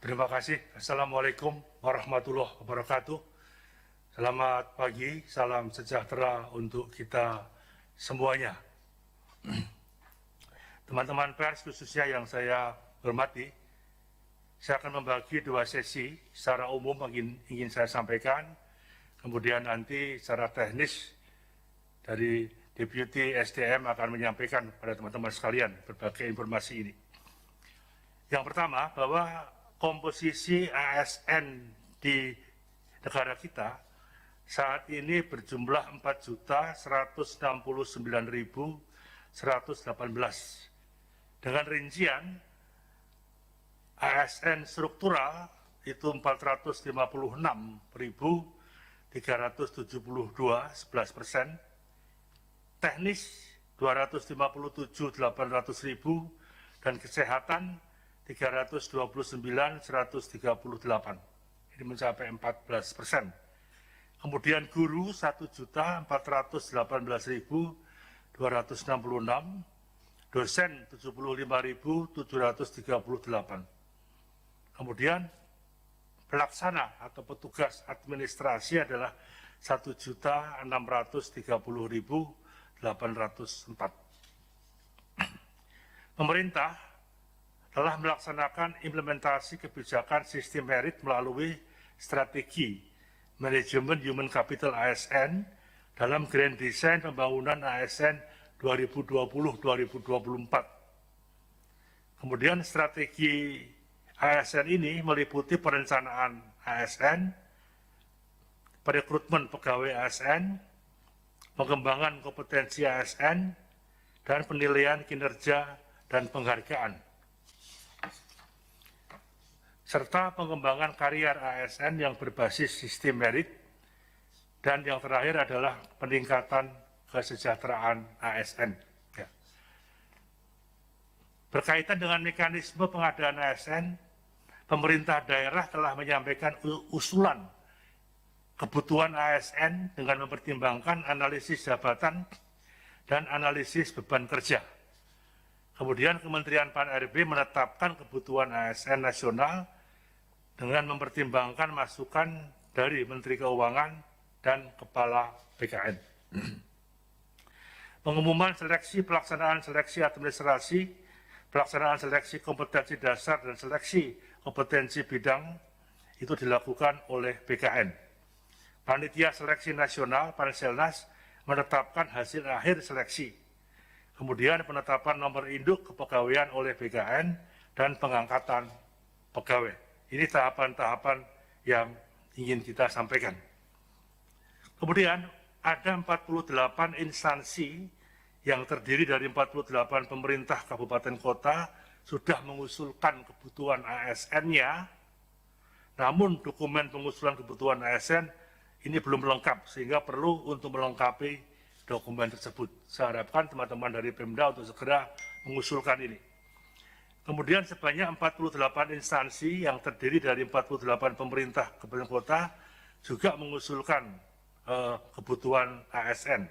Terima kasih. Assalamualaikum warahmatullahi wabarakatuh. Selamat pagi, salam sejahtera untuk kita semuanya. Teman-teman pers khususnya yang saya hormati, saya akan membagi dua sesi secara umum ingin saya sampaikan, kemudian nanti secara teknis dari Deputi SDM akan menyampaikan kepada teman-teman sekalian berbagai informasi ini. Yang pertama, bahwa komposisi ASN di negara kita saat ini berjumlah 4.169.118 dengan rincian ASN struktural itu 456.372, 11%, teknis 257.800.000 dan kesehatan 329.138. Ini mencapai 14%. Kemudian guru 1.418.266, dosen 75.738. Kemudian pelaksana atau petugas administrasi adalah 1.630.804. Pemerintah telah melaksanakan implementasi kebijakan sistem merit melalui strategi manajemen human capital ASN dalam Grand Design Pembangunan ASN 2020-2024. Kemudian strategi ASN ini meliputi perencanaan ASN, perekrutmen pegawai ASN, pengembangan kompetensi ASN, dan penilaian kinerja dan penghargaan, serta pengembangan karier ASN yang berbasis sistem merit, dan yang terakhir adalah peningkatan kesejahteraan ASN. Ya. Berkaitan dengan mekanisme pengadaan ASN, pemerintah daerah telah menyampaikan usulan kebutuhan ASN dengan mempertimbangkan analisis jabatan dan analisis beban kerja. Kemudian Kementerian Pan-RB menetapkan kebutuhan ASN nasional dengan mempertimbangkan masukan dari Menteri Keuangan dan Kepala BKN. Pengumuman seleksi pelaksanaan seleksi administrasi, pelaksanaan seleksi kompetensi dasar dan seleksi kompetensi bidang itu dilakukan oleh BKN. Panitia Seleksi Nasional Panselnas menetapkan hasil akhir seleksi. Kemudian penetapan nomor induk kepegawaian oleh BKN dan pengangkatan pegawai. Ini tahapan-tahapan yang ingin kita sampaikan. Kemudian ada 48 instansi yang terdiri dari 48 pemerintah kabupaten kota sudah mengusulkan kebutuhan ASN-nya, namun dokumen pengusulan kebutuhan ASN ini belum lengkap sehingga perlu untuk melengkapi dokumen tersebut. Saya harapkan teman-teman dari Pemda untuk segera mengusulkan ini. Kemudian sebanyak 48 instansi yang terdiri dari 48 pemerintah kabupaten kota juga mengusulkan kebutuhan ASN.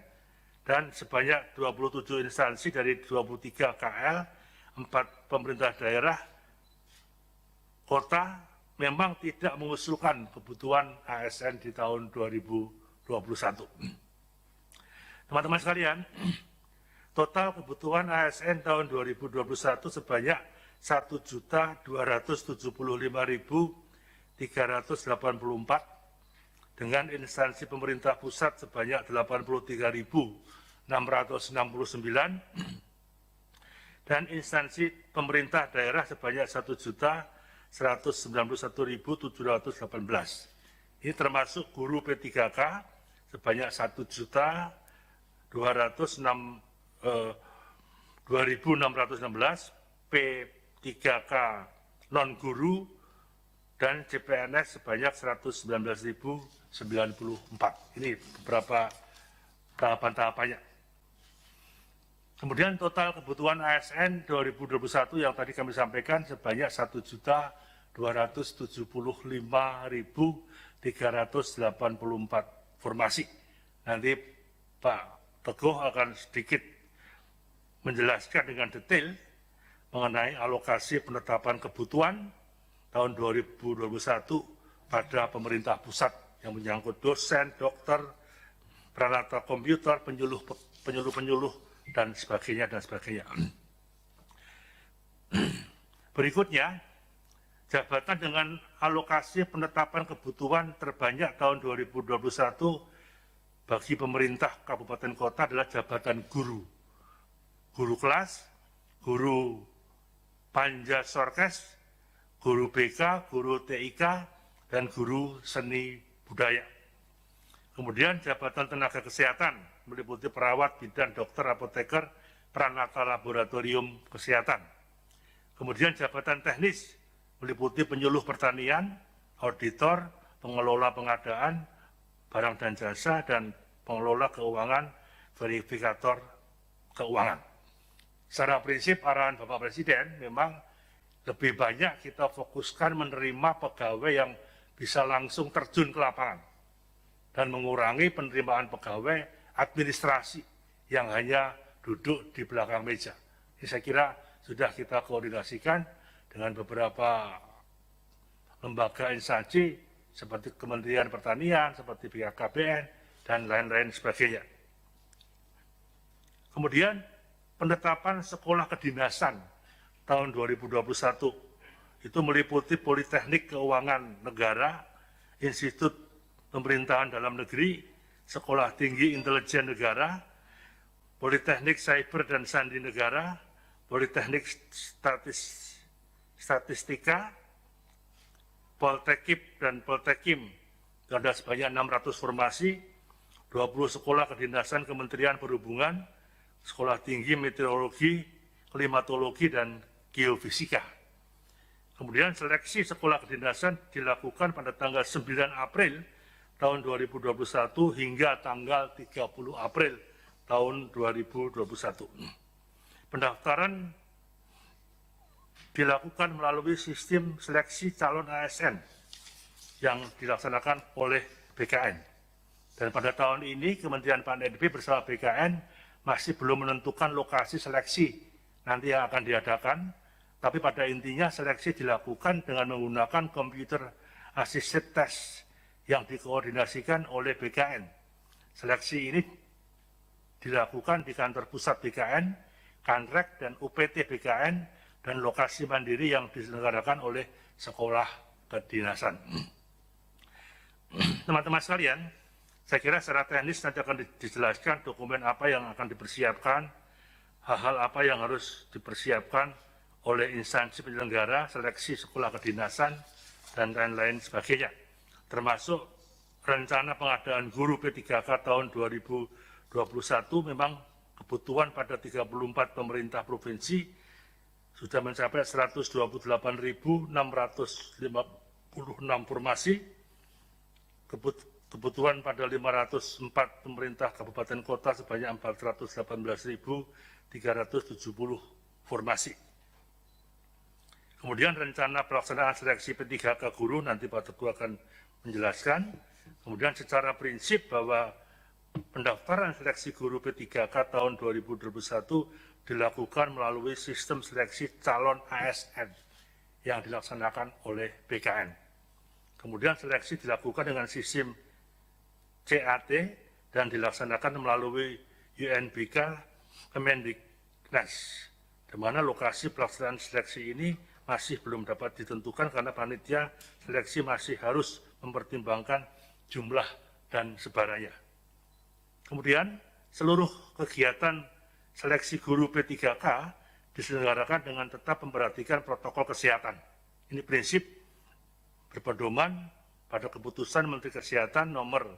Dan sebanyak 27 instansi dari 23 KL, 4 pemerintah daerah, kota memang tidak mengusulkan kebutuhan ASN di tahun 2021. Teman-teman sekalian, total kebutuhan ASN tahun 2021 sebanyak 1.275.384 dengan instansi pemerintah pusat sebanyak 83.669 dan instansi pemerintah daerah sebanyak 1.191.718. Ini termasuk guru P3K sebanyak 2.616, P3K non-guru, dan CPNS sebanyak 119.094. Ini beberapa tahapan-tahapannya. Kemudian total kebutuhan ASN 2021 yang tadi kami sampaikan sebanyak 1.275.384 formasi. Nanti Pak Teguh akan sedikit menjelaskan dengan detail mengenai alokasi penetapan kebutuhan tahun 2021 pada pemerintah pusat yang menyangkut dosen, dokter, peralatan komputer, penyuluh, dan sebagainya, Berikutnya, jabatan dengan alokasi penetapan kebutuhan terbanyak tahun 2021 bagi pemerintah kabupaten kota adalah jabatan guru. Guru kelas, guru panja sorkes, guru BK, guru TIK, dan guru seni budaya. Kemudian jabatan tenaga kesehatan meliputi perawat, bidan, dokter, apoteker, peranata laboratorium kesehatan. Kemudian jabatan teknis meliputi penyuluh pertanian, auditor, pengelola pengadaan, barang dan jasa, dan pengelola keuangan, verifikator keuangan. Secara prinsip arahan Bapak Presiden memang lebih banyak kita fokuskan menerima pegawai yang bisa langsung terjun ke lapangan dan mengurangi penerimaan pegawai administrasi yang hanya duduk di belakang meja. Ini saya kira sudah kita koordinasikan dengan beberapa lembaga instansi seperti Kementerian Pertanian, seperti BKKBN, dan lain-lain sebagainya. Kemudian penetapan sekolah kedinasan tahun 2021 itu meliputi Politeknik Keuangan Negara, Institut Pemerintahan Dalam Negeri, Sekolah Tinggi Intelijen Negara, Politeknik Cyber dan Sandi Negara, Politeknik Statistika, Poltekip dan Poltekim, ada sebanyak 600 formasi, 20 sekolah kedinasan Kementerian Perhubungan, Sekolah Tinggi Meteorologi, Klimatologi, dan Geofisika. Kemudian seleksi sekolah kedinasan dilakukan pada tanggal 9 April tahun 2021 hingga tanggal 30 April tahun 2021. Pendaftaran dilakukan melalui sistem seleksi calon ASN yang dilaksanakan oleh BKN. Dan pada tahun ini Kementerian PAN-RB bersama BKN masih belum menentukan lokasi seleksi nanti yang akan diadakan, tapi pada intinya seleksi dilakukan dengan menggunakan computer assisted test yang dikoordinasikan oleh BKN. Seleksi ini dilakukan di kantor pusat BKN, Kanrek, dan UPT BKN, dan lokasi mandiri yang diselenggarakan oleh sekolah kedinasan. Teman-teman sekalian, saya kira secara teknis nanti akan dijelaskan dokumen apa yang akan dipersiapkan, hal-hal apa yang harus dipersiapkan oleh instansi penyelenggara, seleksi sekolah kedinasan, dan lain-lain sebagainya. Termasuk rencana pengadaan guru P3K tahun 2021 memang kebutuhan pada 34 pemerintah provinsi sudah mencapai 128.656 formasi, kebutuhan pada 504 pemerintah kabupaten kota sebanyak 418.370 formasi. Kemudian rencana pelaksanaan seleksi P3K guru nanti Pak Teguh akan menjelaskan. Kemudian secara prinsip bahwa pendaftaran seleksi guru P3K tahun 2021 dilakukan melalui sistem seleksi calon ASN yang dilaksanakan oleh BKN. Kemudian seleksi dilakukan dengan sistem CAT dan dilaksanakan melalui UNBK Kemendiknas, di mana lokasi pelaksanaan seleksi ini masih belum dapat ditentukan karena panitia seleksi masih harus mempertimbangkan jumlah dan sebarannya. Kemudian seluruh kegiatan seleksi guru P3K diselenggarakan dengan tetap memperhatikan protokol kesehatan. Ini prinsip berpedoman pada keputusan Menteri Kesehatan nomor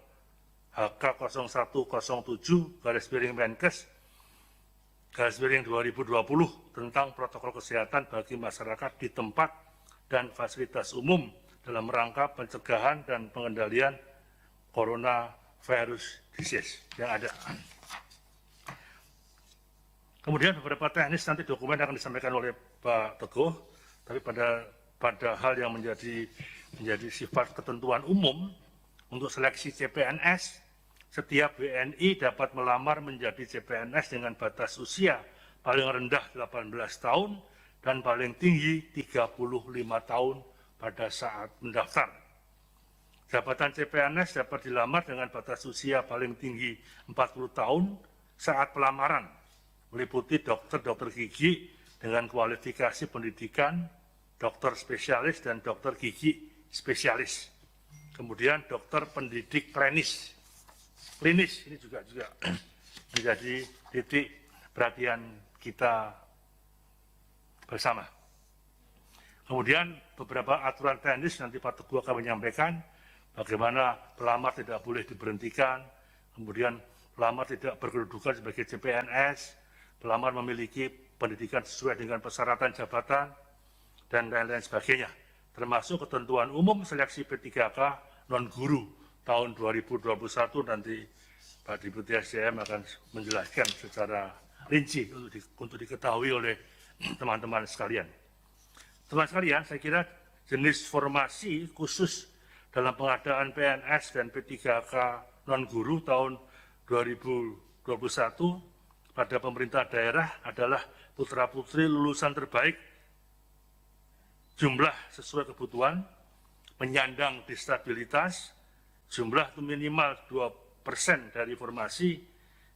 HK0107/Menkes/2020 tentang protokol kesehatan bagi masyarakat di tempat dan fasilitas umum dalam rangka pencegahan dan pengendalian coronavirus disease yang ada. Kemudian beberapa teknis nanti dokumen akan disampaikan oleh Pak Teguh, tapi pada hal yang menjadi sifat ketentuan umum untuk seleksi CPNS, setiap WNI dapat melamar menjadi CPNS dengan batas usia paling rendah 18 tahun dan paling tinggi 35 tahun pada saat mendaftar. Jabatan CPNS dapat dilamar dengan batas usia paling tinggi 40 tahun saat pelamaran, meliputi dokter gigi dengan kualifikasi pendidikan, dokter spesialis dan dokter gigi spesialis. Kemudian dokter pendidik klinis ini juga menjadi titik perhatian kita bersama. Kemudian beberapa aturan teknis nanti Pak Teguh akan menyampaikan bagaimana pelamar tidak boleh diberhentikan, kemudian pelamar tidak berkedudukan sebagai CPNS, pelamar memiliki pendidikan sesuai dengan persyaratan jabatan, dan lain-lain sebagainya, termasuk ketentuan umum seleksi P3K non-guru tahun 2021 nanti Pak Deputi SDM akan menjelaskan secara rinci untuk diketahui oleh teman-teman sekalian. Teman sekalian, saya kira jenis formasi khusus dalam pengadaan PNS dan P3K non-guru tahun 2021 pada pemerintah daerah adalah putra-putri lulusan terbaik, jumlah sesuai kebutuhan, penyandang disabilitas, jumlah minimal 2% dari formasi,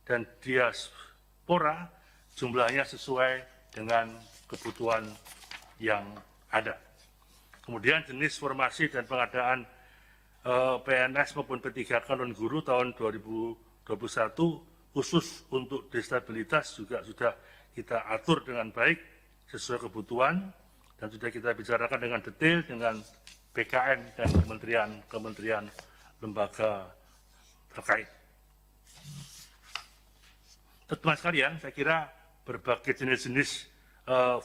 dan diaspora jumlahnya sesuai dengan kebutuhan yang ada. Kemudian jenis formasi dan pengadaan PNS maupun P3K non-guru tahun 2021 khusus untuk disabilitas juga sudah kita atur dengan baik sesuai kebutuhan dan sudah kita bicarakan dengan detail dengan BKN dan kementerian lembaga terkait. Teman-teman sekalian, saya kira berbagai jenis-jenis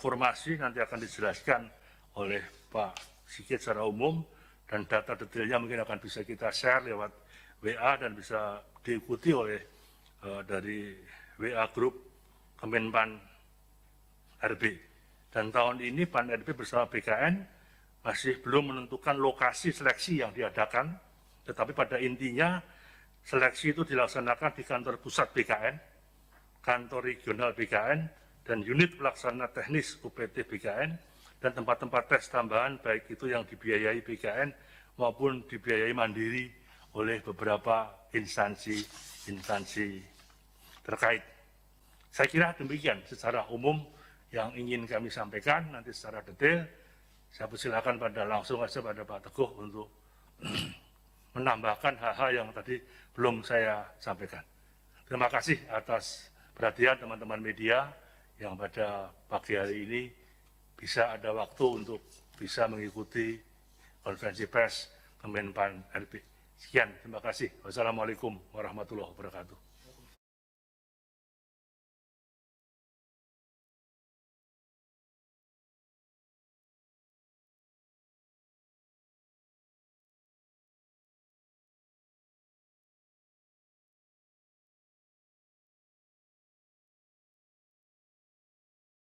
formasi nanti akan dijelaskan oleh Pak Sigit secara umum, dan data detailnya mungkin akan bisa kita share lewat WA dan bisa diikuti oleh dari WA Group Kemenpan RB. Dan tahun ini Pan RB bersama BKN masih belum menentukan lokasi seleksi yang diadakan, tetapi pada intinya seleksi itu dilaksanakan di kantor pusat BKN, kantor regional BKN, dan unit pelaksana teknis UPT BKN, dan tempat-tempat tes tambahan baik itu yang dibiayai BKN maupun dibiayai mandiri oleh beberapa instansi terkait. Saya kira demikian secara umum yang ingin kami sampaikan. Nanti secara detail saya persilakan langsung saja pada Pak Teguh untuk menambahkan hal-hal yang tadi belum saya sampaikan. Terima kasih atas perhatian teman-teman media yang pada pagi hari ini bisa ada waktu untuk bisa mengikuti konferensi pers Kemenpan RB. Sekian, terima kasih. Wassalamualaikum warahmatullahi wabarakatuh.